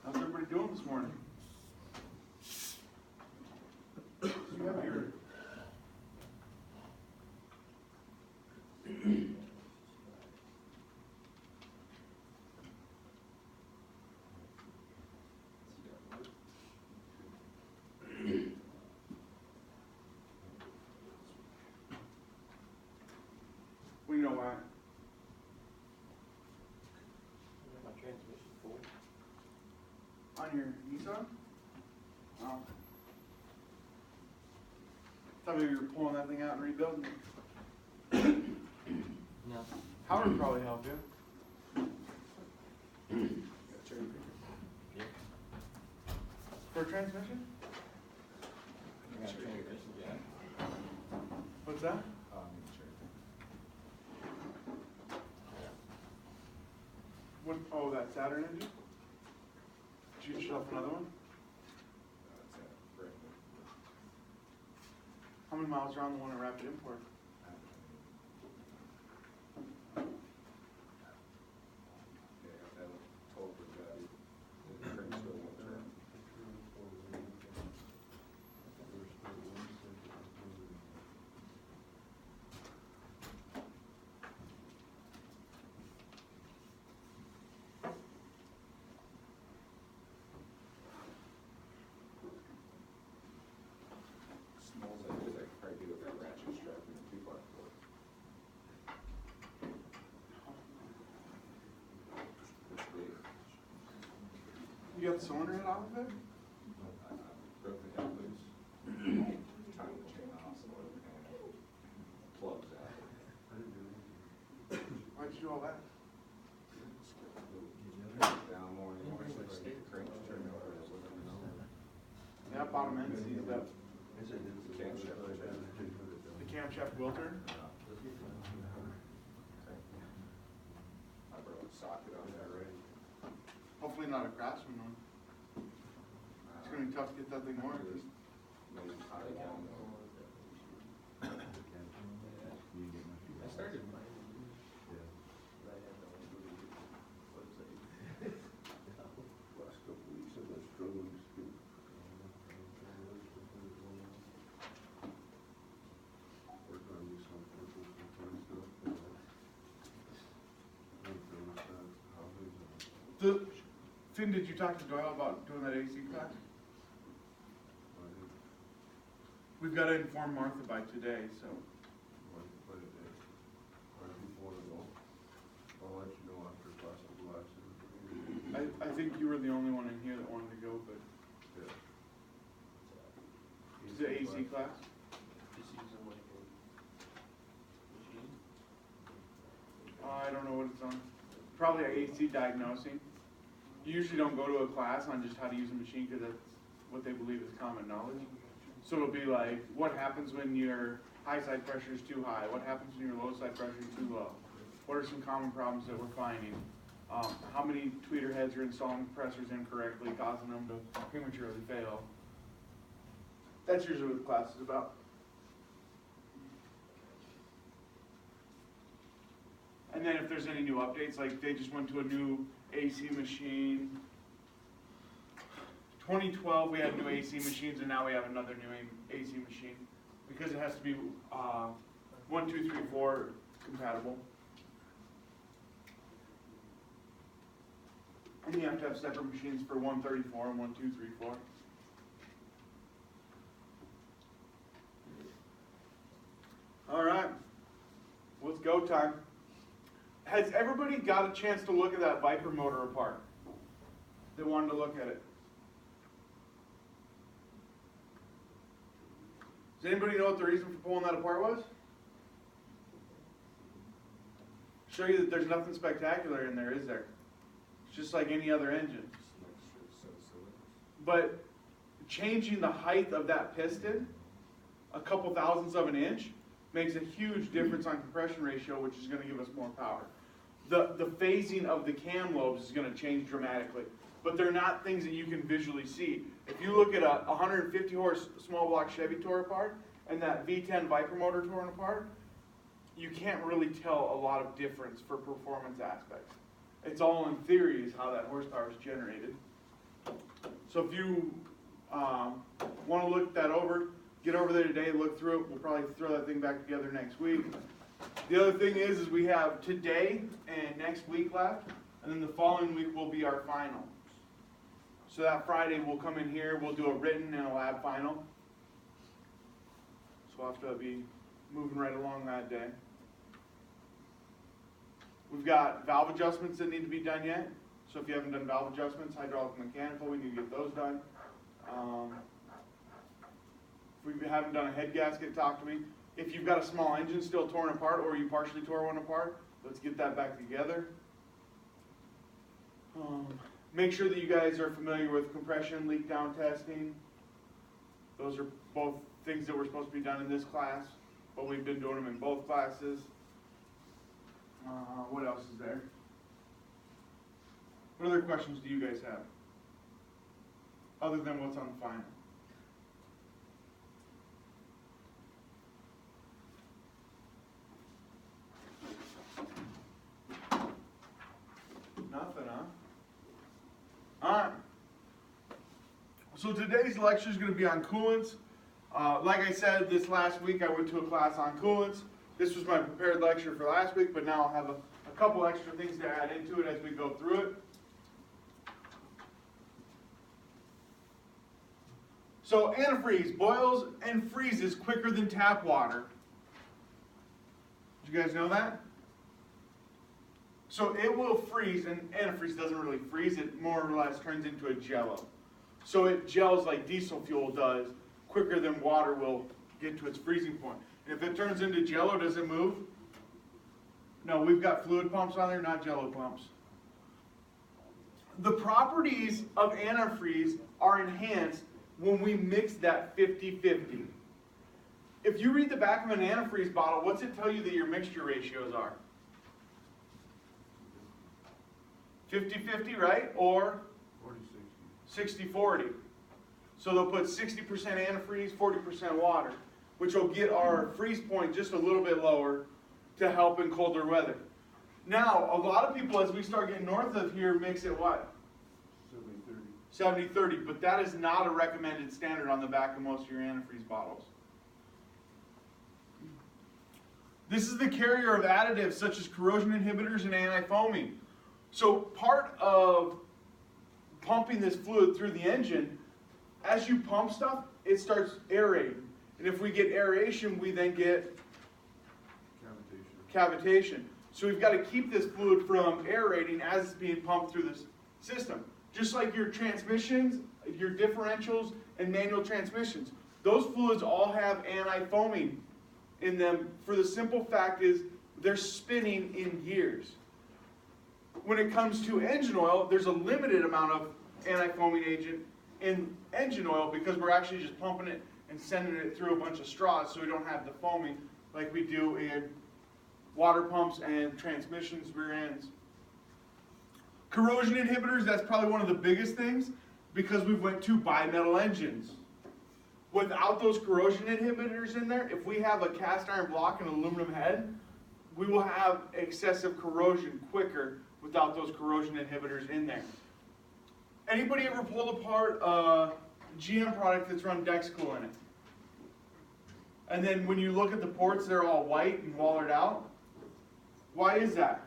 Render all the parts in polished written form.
How's everybody doing this morning? You have your we know why. My transmission full. On your Nissan? Oh. Thought maybe you were pulling that thing out and rebuilding it. No. Howard would probably help you. Yeah. For a transmission? I got a transmission jack. What's that? What, oh, that Saturn engine? Did you get yourself another one? How many miles are on the one at Rapid Import? You got the cylinder head off of it? Broke the head loose. Time to chain off and plugs out. Why'd you do all that? Down more and more, so the crank to turn over. Yeah, bottom end seized up. Camshaft. The camshaft will turn? I broke the socket on that already. Hopefully not a Craftsman one. It's gonna be tough to get that thing working. Maybe tie it down. I started mine. Last couple of weeks I've been struggling to get work on me some purple full-time stuff. Finn, did you talk to Doyle about doing that AC class? We've got to inform Martha by today, so. I'll let you know after possible action. I think you were the only one in here that wanted to go, but Yeah. is it AC class? Just using like a machine. I don't know what it's on. Probably AC diagnosing. You usually don't go to a class on just how to use a machine because that's what they believe is common knowledge. So it'll be like, what happens when your high side pressure is too high? What happens when your low side pressure is too low? What are some common problems that we're finding? How many tweeter heads are installing compressors incorrectly, causing them to prematurely fail? That's usually what the class is about. And then if there's any new updates, like they just went to a new AC machine. 2012 we had new AC machines, and now we have another new AC machine because it has to be 1, 2, 3, 4 compatible. And you have to have separate machines for 134 and 1, 2, 3, 4. All right, let's go time. Has everybody got a chance to look at that Viper motor apart? They wanted to look at it. Does anybody know what the reason for pulling that apart was? Show you that there's nothing spectacular in there, is there? It's just like any other engine. But changing the height of that piston a couple thousandths of an inch makes a huge difference on compression ratio, which is going to give us more power. The phasing of the cam lobes is going to change dramatically, but they're not things that you can visually see. If you look at a 150 horse small block Chevy tore apart and that V10 Viper motor torn apart, you can't really tell a lot of difference for performance aspects. It's all in theory is how that horsepower is generated. So if you want to look that over, get over there today, look through it. We'll probably throw that thing back together next week. The other thing is we have today and next week left, and then the following week will be our final. So that Friday we'll come in here, we'll do a written and a lab final. So we'll have to be moving right along that day. We've got valve adjustments that need to be done yet. So if you haven't done valve adjustments, hydraulic and mechanical, we need to get those done. If we haven't done a head gasket, talk to me. If you've got a small engine still torn apart or you partially tore one apart, let's get that back together. Make sure that you guys are familiar with compression leak down testing. Those are both things that were supposed to be done in this class, but we've been doing them in both classes. What else is there? What other questions do you guys have? Other than what's on the final? Nothing, huh? Alright. So today's lecture is going to be on coolants. Like I said, this last week I went to a class on coolants. This was my prepared lecture for last week, but now I'll have a couple extra things to add into it as we go through it. So antifreeze boils and freezes quicker than tap water. Did you guys know that? So it will freeze, and antifreeze doesn't really freeze, it more or less turns into a jello. So it gels like diesel fuel does, quicker than water will get to its freezing point. And if it turns into jello, does it move? No, we've got fluid pumps on there, not jello pumps. The properties of antifreeze are enhanced when we mix that 50-50. If you read the back of an antifreeze bottle, what's it tell you that your mixture ratios are? 50-50, right? Or 60-40. So they'll put 60% antifreeze, 40% water, which will get our freeze point just a little bit lower to help in colder weather. Now, a lot of people, as we start getting north of here, mix it what? 70-30. 70-30, but that is not a recommended standard on the back of most of your antifreeze bottles. This is the carrier of additives such as corrosion inhibitors and anti-foaming. So part of pumping this fluid through the engine, as you pump stuff, it starts aerating. And if we get aeration, we then get cavitation. So we've got to keep this fluid from aerating as it's being pumped through this system. Just like your transmissions, your differentials, and manual transmissions. Those fluids all have anti-foaming in them for the simple fact is they're spinning in gears. When it comes to engine oil, there's a limited amount of anti-foaming agent in engine oil because we're actually just pumping it and sending it through a bunch of straws so we don't have the foaming like we do in water pumps and transmissions, rear ends. Corrosion inhibitors, that's probably one of the biggest things because we went to bimetal engines. Without those corrosion inhibitors in there, if we have a cast iron block and aluminum head, we will have excessive corrosion quicker without those corrosion inhibitors in there. Anybody ever pulled apart a GM product that's run Dexcool in it? And then when you look at the ports, they're all white and wallered out? Why is that?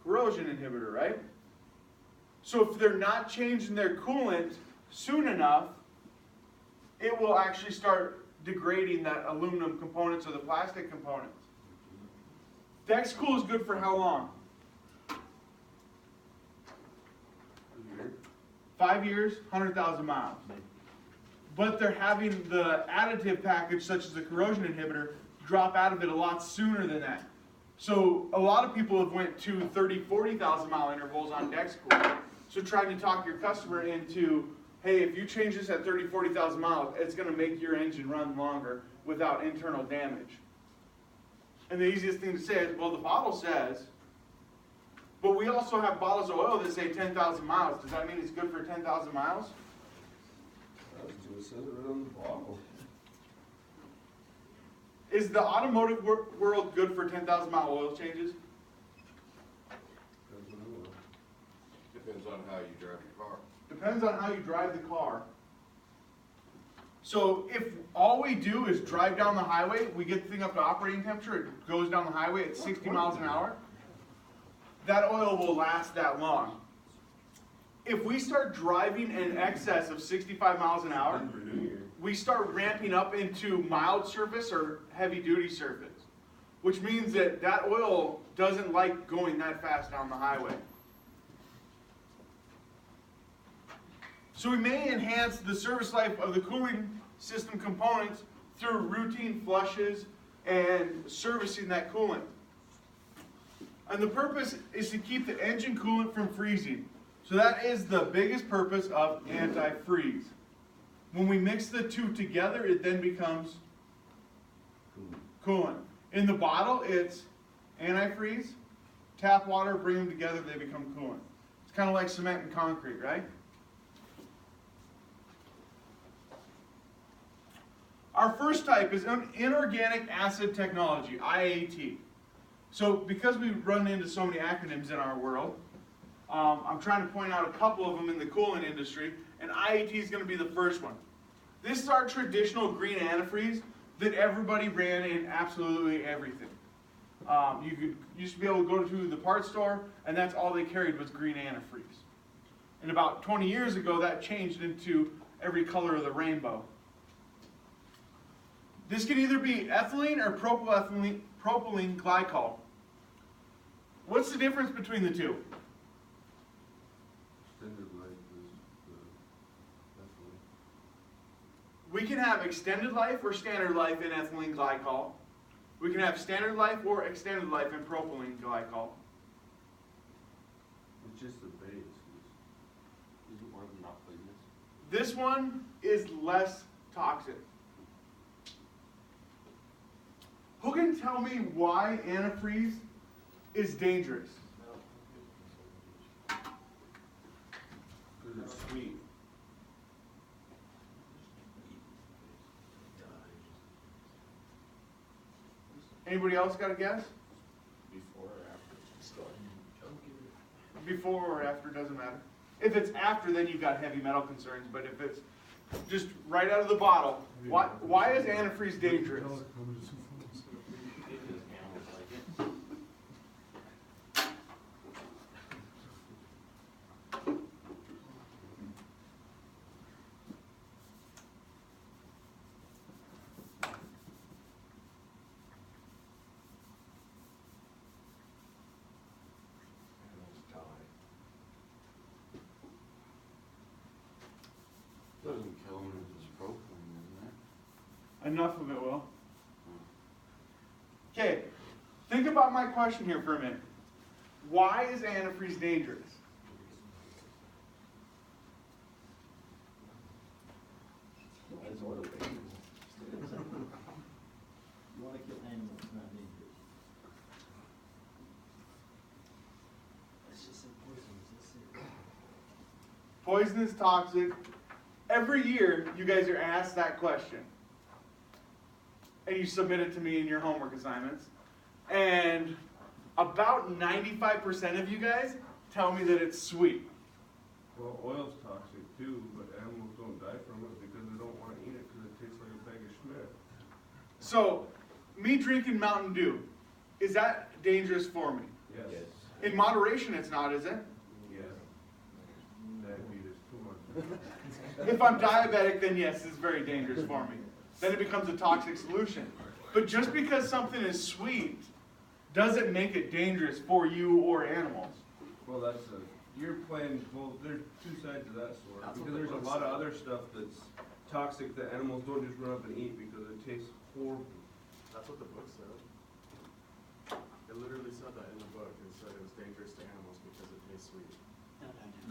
Corrosion inhibitor, right? So if they're not changing their coolant soon enough, it will actually start degrading that aluminum components or the plastic components. Dexcool is good for how long? 5 years, 100,000 miles. But they're having the additive package, such as the corrosion inhibitor, drop out of it a lot sooner than that. So a lot of people have went to 30, 40,000 mile intervals on Dexcool. So trying to talk your customer into, hey, if you change this at 30, 40,000 miles, it's going to make your engine run longer without internal damage. And the easiest thing to say is, well, the bottle says, but we also have bottles of oil that say 10,000 miles. Does that mean it's good for 10,000 miles? That's what it says right on the bottle. Is the automotive world good for 10,000 mile oil changes? Depends on how you drive your car. Depends on how you drive the car. So if all we do is drive down the highway, we get the thing up to operating temperature, it goes down the highway at 60 miles an hour, that oil will last that long. If we start driving in excess of 65 miles an hour, we start ramping up into mild surface or heavy duty surface, which means that that oil doesn't like going that fast down the highway. So we may enhance the service life of the cooling system components through routine flushes and servicing that coolant. And the purpose is to keep the engine coolant from freezing. So that is the biggest purpose of antifreeze. When we mix the two together, it then becomes coolant. In the bottle, it's antifreeze, tap water, bring them together, they become coolant. It's kind of like cement and concrete, right? Our first type is inorganic acid technology, IAT. So because we run into so many acronyms in our world, I'm trying to point out a couple of them in the coolant industry, and IAT is going to be the first one. This is our traditional green antifreeze that everybody ran in absolutely everything. You used to be able to go to the parts store, and that's all they carried was green antifreeze. And about 20 years ago, that changed into every color of the rainbow. This can either be ethylene or propylene glycol. What's the difference between the two? Extended life is the ethylene. We can have extended life or standard life in ethylene glycol. We can have standard life or extended life in propylene glycol. It's just the base. Is it more than not poisonous? This one is less toxic. Who can tell me why antifreeze is dangerous? Because it's sweet. Anybody else got a guess? Before or after? Before or after, doesn't matter. If it's after, then you've got heavy metal concerns, but if it's just right out of the bottle, why is antifreeze dangerous? Because animals like it. Animals die. Doesn't kill them if it's propylene, isn't it? Enough of it will. Okay, think about my question here for a minute. Why is antifreeze dangerous? It's oil-based. You wanna kill animals, it's not dangerous. That's just so poisonous, that's it. Poisonous, toxic. Every year, you guys are asked that question. And you submit it to me in your homework assignments. And about 95% of you guys tell me that it's sweet. Well, oil's toxic too, but animals don't die from it because they don't want to eat it because it tastes like a bag of Schmidt. So, me drinking Mountain Dew, is that dangerous for me? Yes. In moderation, it's not, is it? Yes. Diabetes, too much. If I'm diabetic, then yes, it's very dangerous for me. Then it becomes a toxic solution. But just because something is sweet doesn't make it dangerous for you or animals. Well, you're playing, well, there's two sides of that sword. That's what Because the there's a book lot of said. other stuff that's toxic that animals don't just run up and eat because it tastes horrible. That's what the book said. It literally said that in the book. It said it was dangerous to animals because it tastes sweet.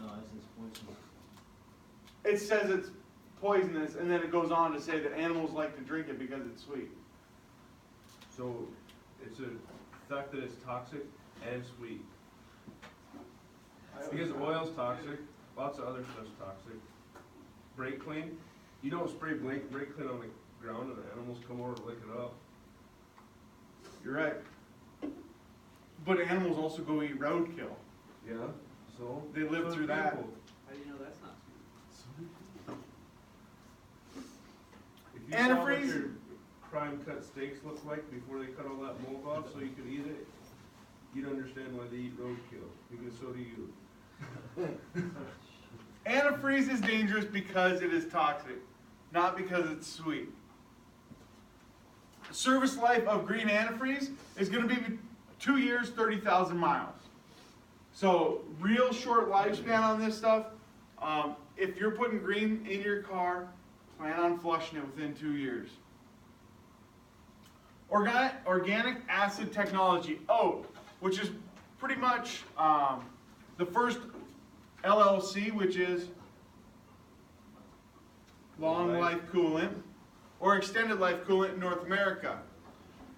No, it's just poisonous. It says it's poisonous, and then it goes on to say that animals like to drink it because it's sweet. So it's a fact that it's toxic and sweet. Because oil's toxic, lots of other stuff's toxic. Brake clean, you don't spray brake clean on the ground and the animals come over to lick it up. You're right. But animals also go eat roadkill. Yeah, so? They live so through that. people. How do you know that's not sweet? If you saw what Antifreeze? your crime cut steaks look like before they cut all that mold off so you could eat it, you'd understand why they eat roadkill, because so do you. Antifreeze is dangerous because it is toxic, not because it's sweet. Service life of green antifreeze is going to be 2 years, 30,000 miles. So real short lifespan on this stuff. If you're putting green in your car, plan on flushing it within 2 years. Organic acid technology, OAT, which is pretty much the first LLC, which is long life coolant, or extended life coolant in North America.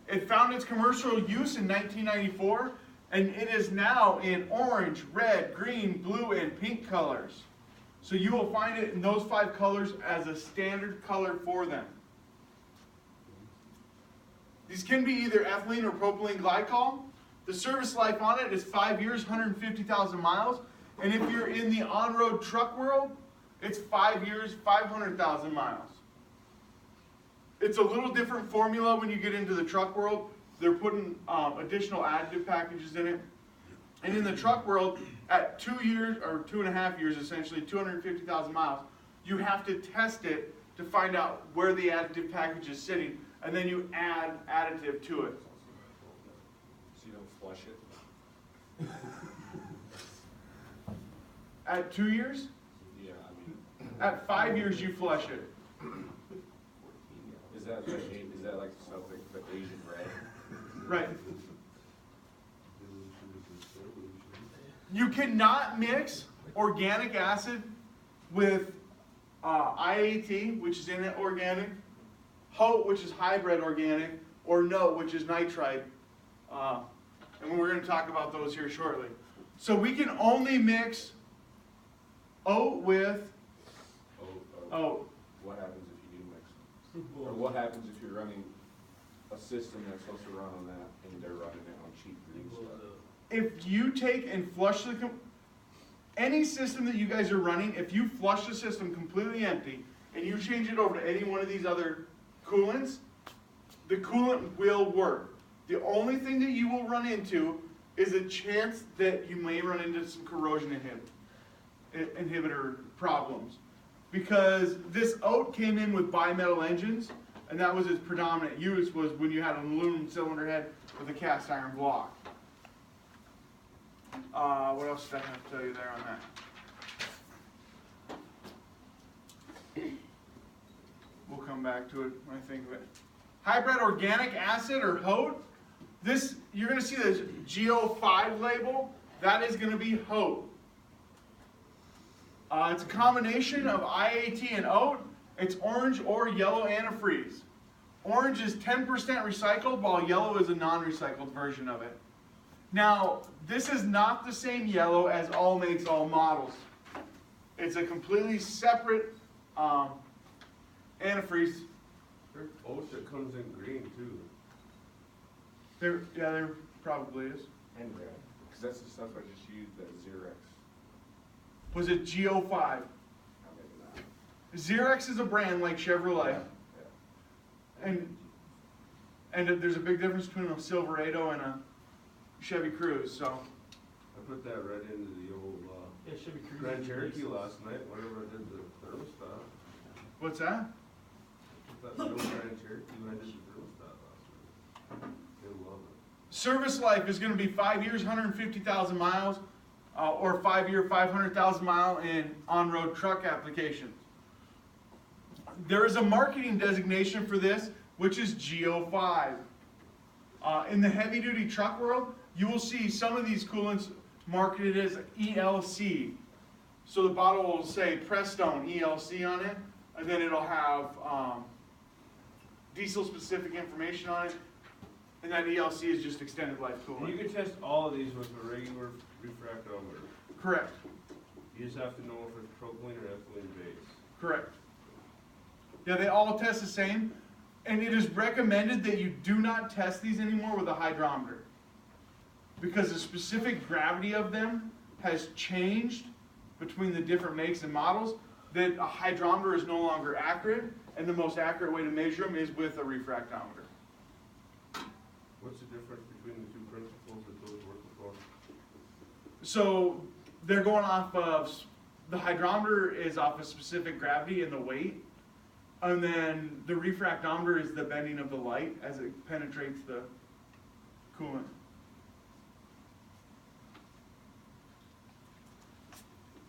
It found its commercial use in 1994, and it is now in orange, red, green, blue, and pink colors. So you will find it in those 5 colors as a standard color for them. These can be either ethylene or propylene glycol. The service life on it is 5 years, 150,000 miles. And if you're in the on-road truck world, it's 5 years, 500,000 miles. It's a little different formula when you get into the truck world. They're putting additional additive packages in it. And in the truck world, at 2 years, or 2.5 years essentially, 250,000 miles, you have to test it to find out where the additive package is sitting, and then you add additive to it. So you don't flush it? At 2 years? Yeah, I mean, At 5 years, you flush it. is that like stuff like the Asian red? Right. You cannot mix organic acid with IAT, which is inorganic, HOT, which is hybrid organic, or NOT, which is nitrite. And we're going to talk about those here shortly. So we can only mix oat with oat. What happens if you do mix? Or what happens if you're running a system that's supposed to run on that and they're running it on cheap green stuff? If you take and flush any system that you guys are running, if you flush the system completely empty and you change it over to any one of these other coolants, the coolant will work. The only thing that you will run into is a chance that you may run into some corrosion inhibitor problems. Because this oat came in with bimetal engines, and that was its predominant use, was when you had an aluminum cylinder head with a cast iron block. What else did I have to tell you there on that? We'll come back to it when I think of it. Hybrid organic acid, or HOT. This, you're going to see this GO5 label. that is going to be Hope. It's a combination of IAT and oat. It's orange or yellow antifreeze. Orange is 10% recycled, while yellow is a non-recycled version of it. Now, this is not the same yellow as all makes, all models. It's a completely separate antifreeze. There's oat that comes in green too. There probably is. And red, because that's the stuff I just used, that Xerox. Was it GO5? Maybe not. Xerox is a brand like Chevrolet. Yeah. And there's a big difference between a Silverado and a Chevy Cruze, so. I put that right into the old, Yeah, Chevy Cruze. Grand Cherokee last night, whenever I did the thermostat. What's that? Put that little Grand Cherokee when I did the thermostat last night. They love it. Service life is going to be 5 years, 150,000 miles, or 5 year, 500,000 mile in on-road truck applications. There is a marketing designation for this, which is GO5. In the heavy-duty truck world, you will see some of these coolants marketed as ELC. So the bottle will say Prestone ELC on it, and then it'll have diesel-specific information on it, and that ELC is just extended life And you coolant. can test all of these with a regular refractometer. Correct. You just have to know if it's propylene or ethylene base. Correct. Yeah, they all test the same, and it is recommended that you do not test these anymore with a hydrometer, because the specific gravity of them has changed between the different makes and models, that a hydrometer is no longer accurate, and the most accurate way to measure them is with a refractometer. What's the difference between the two principles that those work for? So they're going off of, the hydrometer is off of specific gravity and the weight, and then the refractometer is the bending of the light as it penetrates the coolant.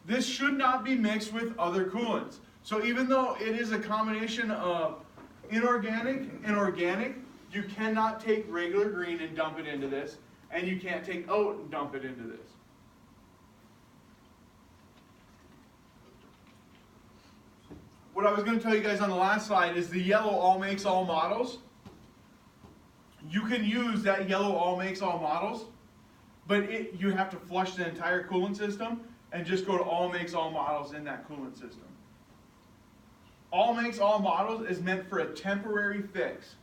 This should not be mixed with other coolants. So even though it is a combination of inorganic and organic, you cannot take regular green and dump it into this, and you can't take oat and dump it into this. What I was going to tell you guys on the last slide is the yellow all makes all models. You can use that yellow all makes all models, but you have to flush the entire coolant system and just go to all makes all models in that coolant system. All makes all models is meant for a temporary fix.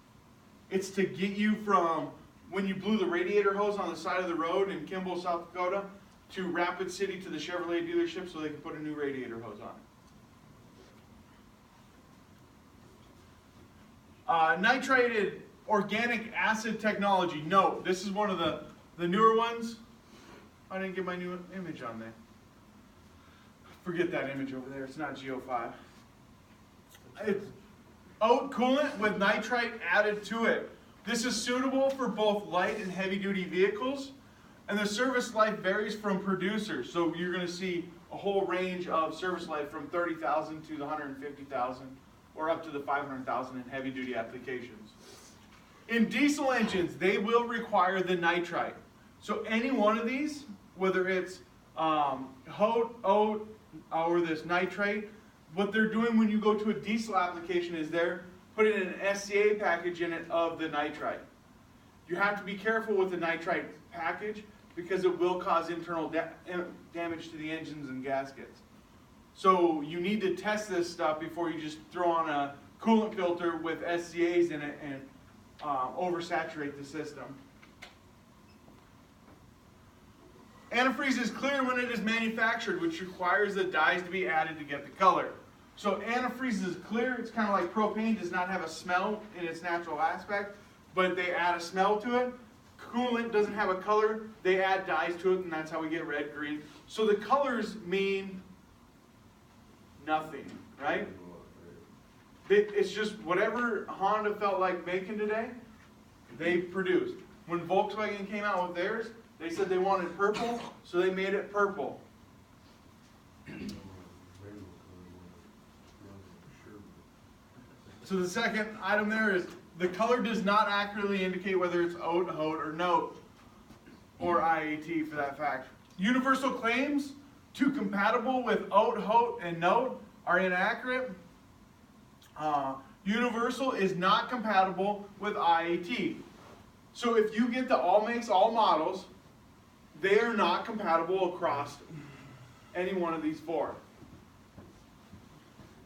It's to get you from when you blew the radiator hose on the side of the road in Kimball, South Dakota, to Rapid City to the Chevrolet dealership so they can put a new radiator hose on it. Nitrated organic acid technology. No, this is one of the newer ones. I didn't get my new image on there. Forget that image over there. It's not GO5. It's oat coolant with nitrite added to it. This is suitable for both light and heavy duty vehicles, and the service life varies from producers. So you're going to see a whole range of service life from 30,000 to the 150,000 or up to the 500,000 in heavy duty applications. In diesel engines, they will require the nitrite. So any one of these, whether it's oat, or this nitrate, what they're doing when you go to a diesel application is they're putting an SCA package in it of the nitrite. You have to be careful with the nitrite package because it will cause internal damage to the engines and gaskets. So you need to test this stuff before you just throw on a coolant filter with SCAs in it and oversaturate the system. Antifreeze is clear when it is manufactured, which requires the dyes to be added to get the color. So antifreeze is clear. It's kind of like propane, does not have a smell in its natural aspect, but they add a smell to it. Coolant doesn't have a color. They add dyes to it, and that's how we get red, green. So the colors mean nothing, right? It's just whatever Honda felt like making today, they produced. When Volkswagen came out with theirs, they said they wanted purple, so they made it purple. So the second item there is the color does not accurately indicate whether it's oat, HOT, or NOTE, or IAT for that fact. Universal claims to compatible with OAT, HOT, and NOTE are inaccurate. Universal is not compatible with IAT. So if you get the all makes, all models, they are not compatible across any one of these four.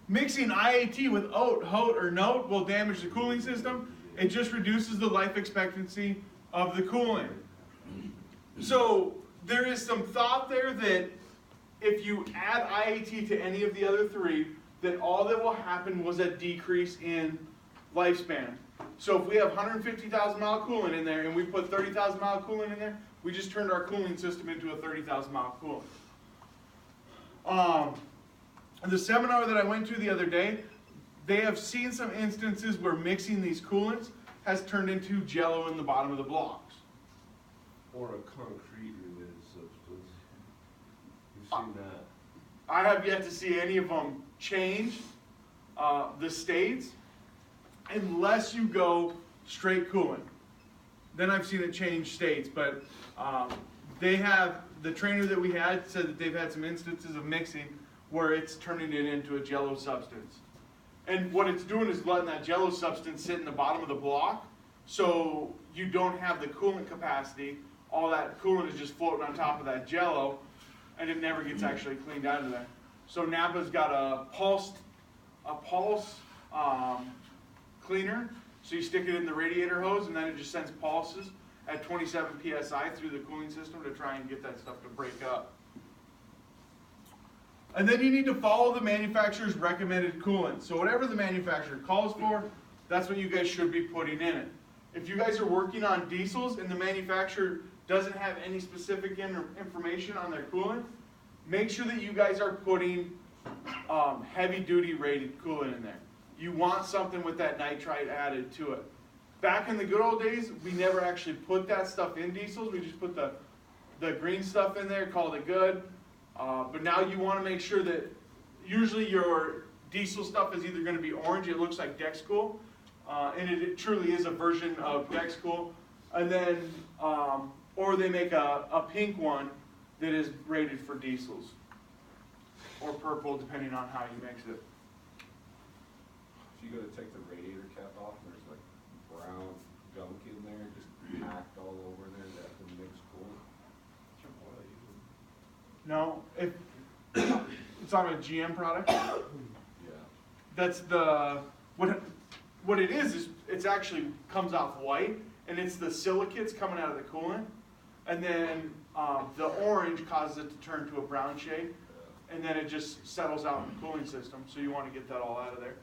Mixing IAT with OAT, HOT, or NOTE will damage the cooling system. It just reduces the life expectancy of the coolant. So there is some thought there that if you add IAT to any of the other three, that all that will happen was a decrease in lifespan. So if we have 150,000 mile coolant in there and we put 30,000 mile coolant in there, we just turned our cooling system into a 30,000 mile coolant. The seminar that I went to the other day, they have seen some instances where mixing these coolants has turned into jello in the bottom of the blocks. Or a concrete related substance. You've seen that? I have yet to see any of them change the states unless you go straight coolant. Then I've seen it change states, but they have, the trainer that we had said that they've had some instances of mixing where it's turning it into a jello substance. And what it's doing is letting that jello substance sit in the bottom of the block, so you don't have the coolant capacity. All that coolant is just floating on top of that jello, and it never gets actually cleaned out of there. So Napa's got a pulse cleaner. So you stick it in the radiator hose, and then it just sends pulses at 27 psi through the cooling system to try and get that stuff to break up. And then you need to follow the manufacturer's recommended coolant. So whatever the manufacturer calls for, that's what you guys should be putting in it. If you guys are working on diesels and the manufacturer doesn't have any specific information on their coolant, make sure that you guys are putting heavy duty rated coolant in there. You want something with that nitrite added to it. Back in the good old days, we never actually put that stuff in diesels. We just put the green stuff in there, called it good. But now you want to make sure that usually your diesel stuff is either going to be orange, it looks like Dexcool, and it truly is a version of Dexcool, and then, or they make a pink one that is rated for diesels, or purple depending on how you mix it. If you go to take the radiator cap off, and there's like brown gunk in there, just packed all over there, that can mix cool. No, if it's on a GM product, Yeah. that's the, what it is it's actually comes off white, and it's the silicates coming out of the coolant, and then the orange causes it to turn to a brown shade, and then it just settles out in the cooling system, so you want to get that all out of there.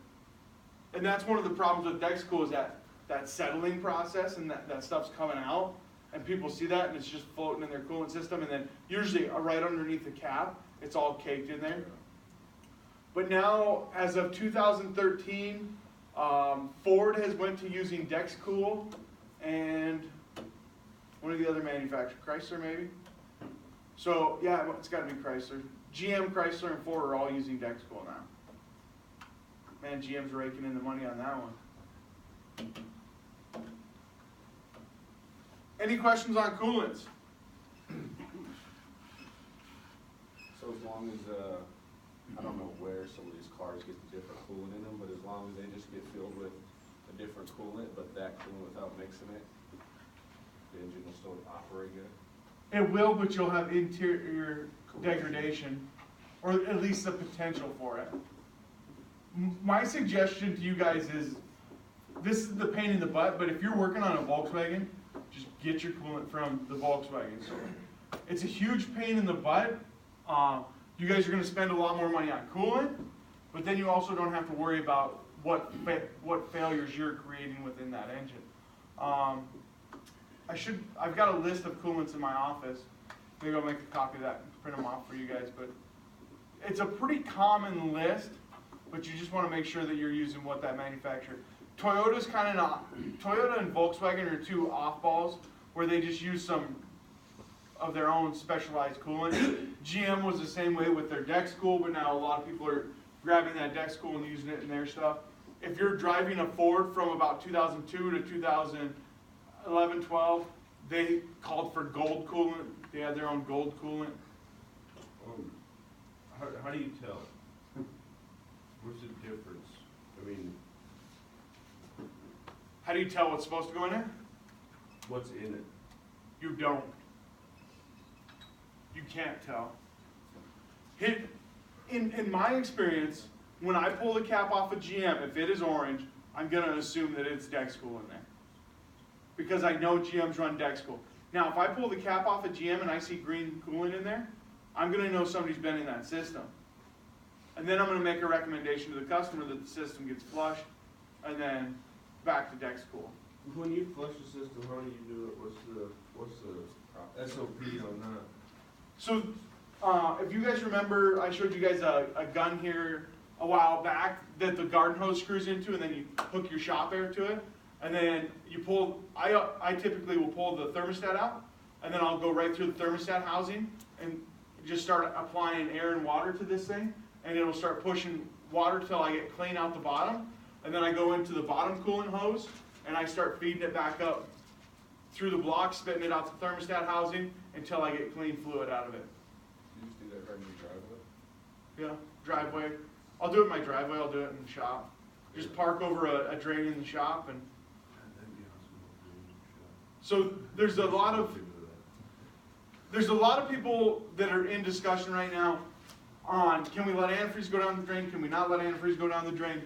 And that's one of the problems with Dexcool is that settling process, and that stuff's coming out, and people see that, and it's just floating in their coolant system, and then usually right underneath the cap, it's all caked in there. But now, as of 2013, Ford has went to using Dexcool, and one of the other manufacturers, Chrysler maybe? So, yeah, it's got to be Chrysler. GM, Chrysler, and Ford are all using Dexcool now. Man, GM's raking in the money on that one. Any questions on coolants? So as long as, I don't know where some of these cars get the different coolant in them, but as long as they just get filled with a different coolant, but that coolant without mixing it, the engine will still operate good? It will, but you'll have interior degradation, or at least the potential for it. My suggestion to you guys is, this is the pain in the butt, but if you're working on a Volkswagen, just get your coolant from the Volkswagen store. It's a huge pain in the butt. You guys are going to spend a lot more money on coolant, but then you also don't have to worry about what failures you're creating within that engine. I've got a list of coolants in my office. Maybe I'll make a copy of that and print them off for you guys, but it's a pretty common list, but you just want to make sure that you're using what that manufacturer. Toyota's kind of not. Toyota and Volkswagen are two off-balls where they just use some of their own specialized coolant. GM was the same way with their Dexcool, but now a lot of people are grabbing that Dexcool and using it in their stuff. If you're driving a Ford from about 2002 to 2011, 12, they called for gold coolant They have their own gold coolant. How do you tell? What's the difference? I mean, How do you tell what's supposed to go in there? what's in it? You don't. You can't tell. In my experience, when I pull the cap off a GM, if it is orange, I'm gonna assume that it's Dex Cool in there. Because I know GMs run Dex Cool. Now, if I pull the cap off a GM and I see green coolant in there, I'm gonna know somebody's been in that system. And then I'm gonna make a recommendation to the customer that the system gets flushed, and then back to Dex Cool. When you flush the system, how do you do it? What's the SOP on that? So, if you guys remember, I showed you guys a gun here a while back that the garden hose screws into, and then you hook your shop air to it, and then you pull, I typically will pull the thermostat out, and then I'll go right through the thermostat housing, and just start applying air and water to this thing, and it'll start pushing water till I get clean out the bottom, and then I go into the bottom coolant hose, and I start feeding it back up through the block, spitting it out the thermostat housing, until I get clean fluid out of it. You just do that right in your driveway? Yeah, driveway. I'll do it in my driveway, I'll do it in the shop. Just park over a drain in the shop, and so there's a lot of people that are in discussion right now on, can we let antifreeze go down the drain, can we not let antifreeze go down the drain?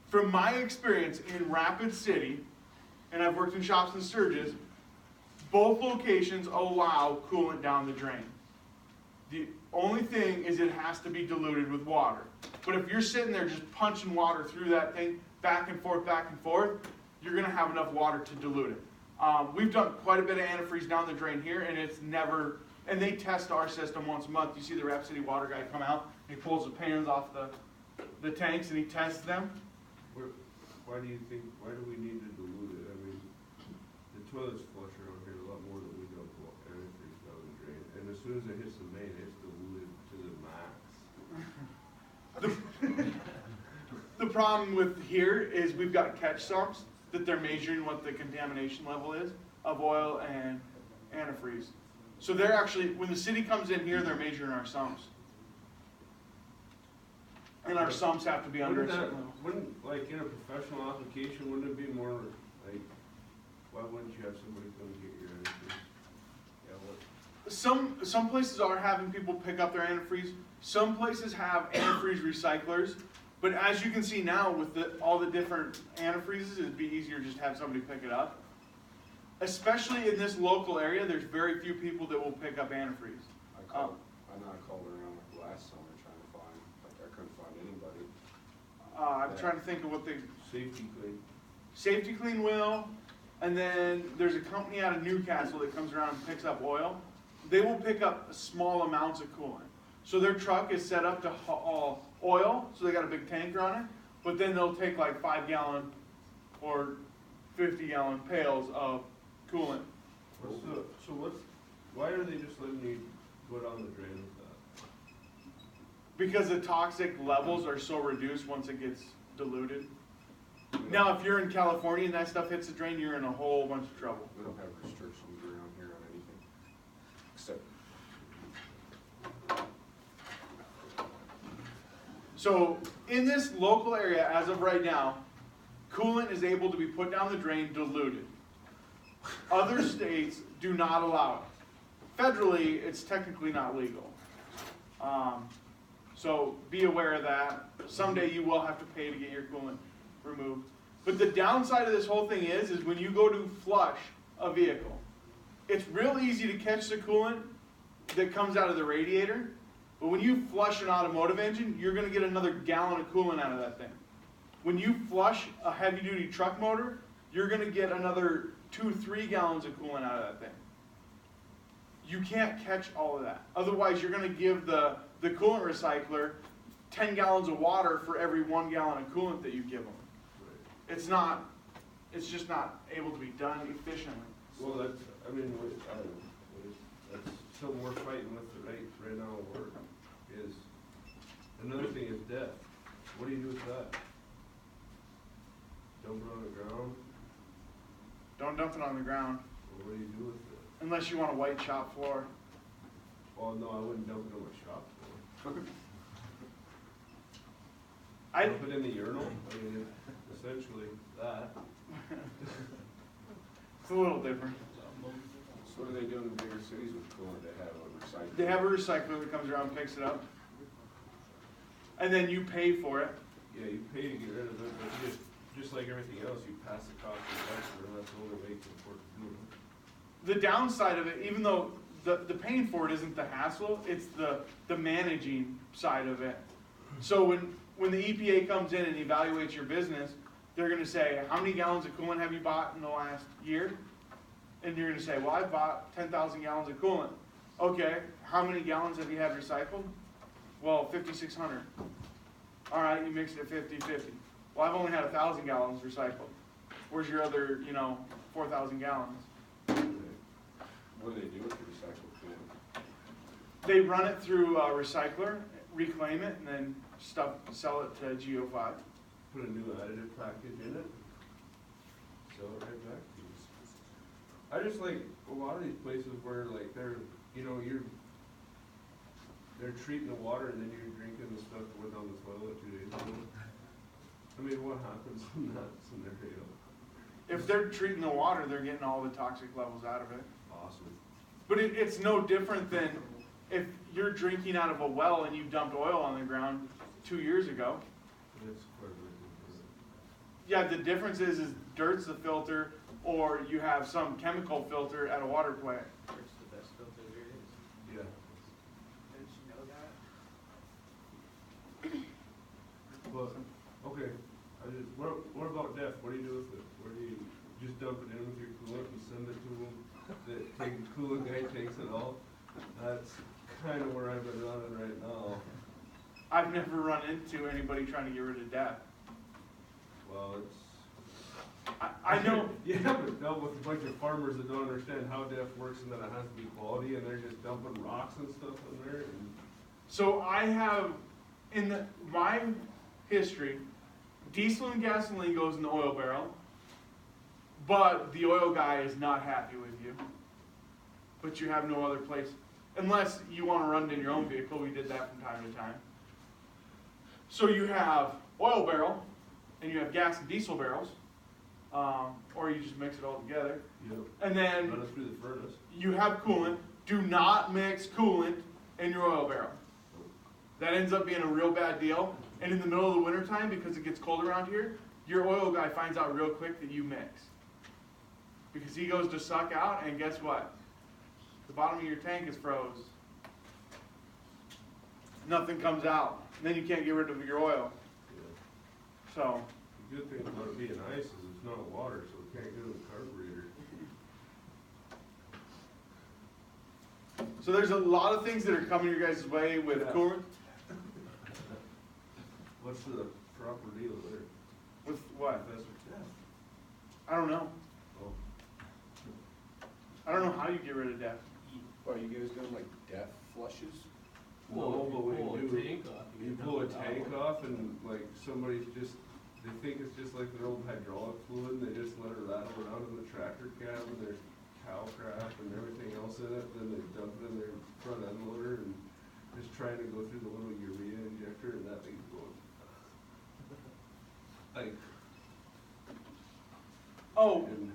From my experience in Rapid City, and I've worked in shops in Sturgis, both locations allow coolant down the drain. The only thing is it has to be diluted with water. But if you're sitting there just punching water through that thing, back and forth, you're gonna have enough water to dilute it. We've done quite a bit of antifreeze down the drain here, and it's never, and they test our system once a month. You see the Rapid City water guy come out, and he pulls the pans off the tanks and he tests them. Why do we need to dilute it? I mean, the toilets flush around here a lot more than we dump antifreeze down the drain. And as soon as it hits the main, it's diluted to the max. The problem with here is we've got catch sumps that they're measuring what the contamination level is of oil and antifreeze. So they're actually, when the city comes in here, they're measuring our sumps. And our sumps have to be under a certain level. Wouldn't, like, in a professional application, wouldn't it be more, like, why wouldn't you have somebody come get your antifreeze? Yeah, what? Some places are having people pick up their antifreeze. Some places have antifreeze recyclers. But as you can see now with all the different antifreezes, it'd be easier just to have somebody pick it up. Especially in this local area, there's very few people that will pick up antifreeze. I know I called around like last summer trying to find, like I couldn't find anybody. I'm trying to think of what they... Safety Clean. Safety Clean will, and then there's a company out of Newcastle that comes around and picks up oil. They will pick up small amounts of coolant. So their truck is set up to haul oil, so they got a big tanker on it, but then they'll take like 5-gallon or 50-gallon pails of coolant. Why are they just letting you go down the drain with that? Because the toxic levels are so reduced once it gets diluted. Now, if you're in California and that stuff hits the drain, you're in a whole bunch of trouble. We don't have restrictions around here on anything, except So in this local area, as of right now, coolant is able to be put down the drain diluted. Other states do not allow it. Federally, it's technically not legal. So be aware of that. Someday you will have to pay to get your coolant removed. But the downside of this whole thing is when you go to flush a vehicle, it's real easy to catch the coolant that comes out of the radiator. But when you flush an automotive engine, you're going to get another gallon of coolant out of that thing. When you flush a heavy-duty truck motor, you're going to get another 2-3 gallons of coolant out of that thing. You can't catch all of that. Otherwise, you're going to give the coolant recycler 10 gallons of water for every 1 gallon of coolant that you give them. It's just not able to be done efficiently. Well, that's, I mean, I don't know, that's something we're fighting with right now at work, is, another thing is death. What do you do with that? Dump it on the ground? Don't dump it on the ground. Or what do you do with it? Unless you want a white shop floor. Well, no, I wouldn't dump it on my shop floor. I, Dump it in the urinal, I mean, essentially that. it's a little different. So what are they doing in bigger cities with coolant? They have a recycling? They have a recycler that comes around and picks it up. And then you pay for it. Yeah, you pay to get rid of it, but just like everything else, you pass the cost to the customer, and that's the only way to afford to do it. The downside of it, even though the paying for it isn't the hassle, it's the managing side of it. So when the EPA comes in and evaluates your business, they're gonna say, how many gallons of coolant have you bought in the last year? And you're gonna say, well, I bought 10,000 gallons of coolant. Okay, how many gallons have you had recycled? Well, 5,600. All right, you mixed it 50-50. Well, I've only had 1,000 gallons recycled. Where's your other, 4,000 gallons? What do they do with the recycled coolant? They run it through a recycler, reclaim it, and then sell it to GO5. Put a new additive package in it, sell it right back to you. I just like a lot of these places where like they're treating the water and then you're drinking the stuff that went on the toilet 2 days ago. I mean, what happens in that scenario? If they're treating the water, they're getting all the toxic levels out of it. Awesome. But it's no different than if you're drinking out of a well and you dumped oil on the ground 2 years ago. It's quite a bit different. Yeah, the difference is dirt's the filter, or you have some chemical filter at a water plant. It's the best filter there is. Yeah. Didn't you know that? But, okay, what about DEF? What do you do with it? Where do you just dump it in with your coolant and send it to them? The coolant guy takes it all? That's kind of where I've been running right now. I've never run into anybody trying to get rid of DEF. Well, it's. I know. You haven't dealt with a bunch of farmers that don't understand how DEF works and that it has to be quality, and they're just dumping rocks and stuff in there. And So I have, in my history, diesel and gasoline goes in the oil barrel, but the oil guy is not happy with you. But you have no other place, unless you want to run it in your own vehicle. We did that from time to time. So you have oil barrel, and you have gas and diesel barrels, or you just mix it all together. Yep. And then Run it through the furnace. you have coolant. Do not mix coolant in your oil barrel. That ends up being a real bad deal. And in the middle of the winter time, because it gets cold around here, your oil guy finds out real quick that you mix. Because he goes to suck out, and guess what? The bottom of your tank is froze. Nothing comes out. And then you can't get rid of your oil. Yeah. So, The good thing about it being ice is it's not water, so it can't go to the carburetor. so there's a lot of things that are coming your guys' way with Yeah. coolant. What's the proper deal there? With what? Professor Jeff? I don't know. Oh, I don't know how you get rid of DEF. Are you guys doing like DEF flushes? no, but we Pull a do. tank off. You pull a tank off and like somebody's just, they think it's just like their old hydraulic fluid, and they just let it rattle around in the tractor cab, and there's cow crap and everything else in it, then they dump it in their front end loader and just trying to go through the little urea injector, and that thing's going. Like, Oh, and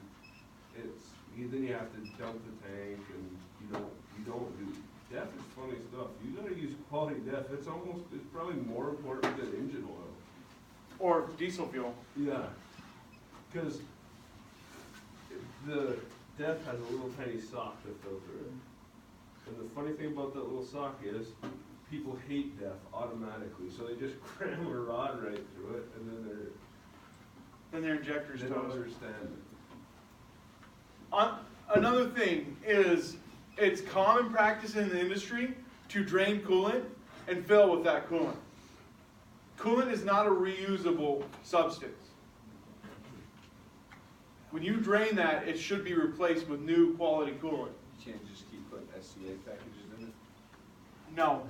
then you have to dump the tank, and you don't do, DEF is funny stuff. You gotta use quality DEF. It's probably more important than engine oil. or diesel fuel. Yeah, because the DEF has a little tiny sock to filter it. And the funny thing about that little sock is, people hate DEF automatically, so they just cram a rod right through it, and then Then their injector's they don't toast. understand it. Another thing is, it's common practice in the industry to drain coolant and fill with that coolant. Coolant is not a reusable substance. When you drain that, it should be replaced with new quality coolant. You can't just keep putting SCA packages in it? No.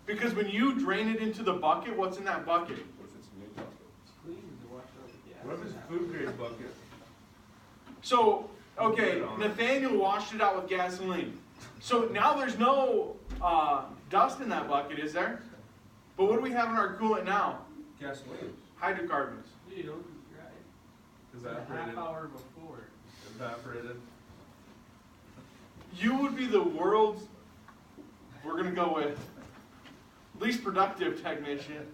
Because when you drain it into the bucket, what's in that bucket? What if it's a new bucket? It's clean to wash out the gas. What if it's a food grade bucket? So Okay, Nathaniel washed it out with gasoline. So now there's no dust in that bucket, is there? But what do we have in our coolant now? Gasoline. Hydrocarbons. You don't dry. Evaporated. A half hour before. Evaporated. You would be the world's, we're gonna go with, least productive technician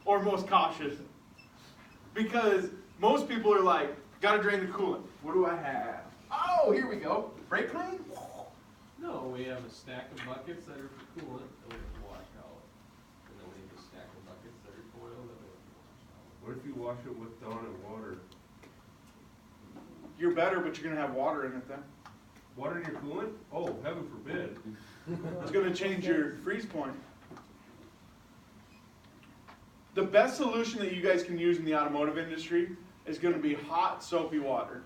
or most cautious. Because most people are like, gotta drain the coolant. What do I have? Oh, here we go. Brake clean? No, we have a stack of buckets that are for coolant that we have to wash out. And then we have a stack of buckets that are for oil that we have to wash out. What if you wash it with Dawn and water? You're better, but you're gonna have water in it then. Water in your coolant? Oh, heaven forbid. It's gonna change your freeze point. The best solution that you guys can use in the automotive industry is gonna be hot soapy water.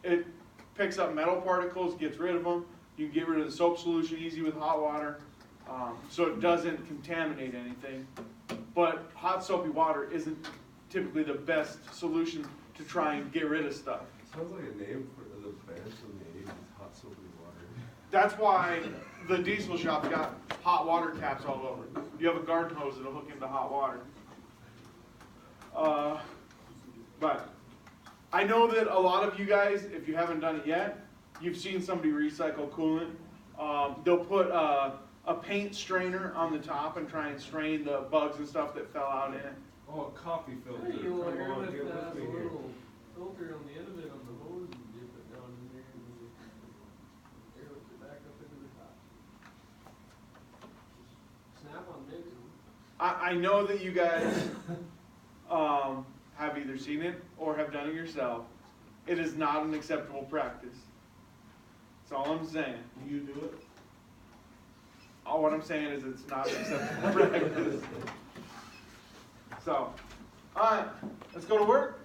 It picks up metal particles, gets rid of them. You can get rid of the soap solution easy with hot water, so it doesn't contaminate anything. But hot soapy water isn't typically the best solution to try and get rid of stuff. Sounds like a name for the band from the 80s, Hot Soapy Water. That's why the diesel shop's got hot water taps all over. You have a garden hose that'll hook into hot water. But I know that a lot of you guys, if you haven't done it yet, you've seen somebody recycle coolant. They'll put a paint strainer on the top and try and strain the bugs and stuff that fell out in it. Oh, a coffee filter. Yeah, you Come wire on, with get the with me here. little filter on the end of it on the hose and dip it down in there and then air it back up into the top. Snap on mix. I know that you guys have either seen it or have done it yourself. It is not an acceptable practice. That's all I'm saying. Do you do it? All what I'm saying is it's not an acceptable practice. So, alright, let's go to work.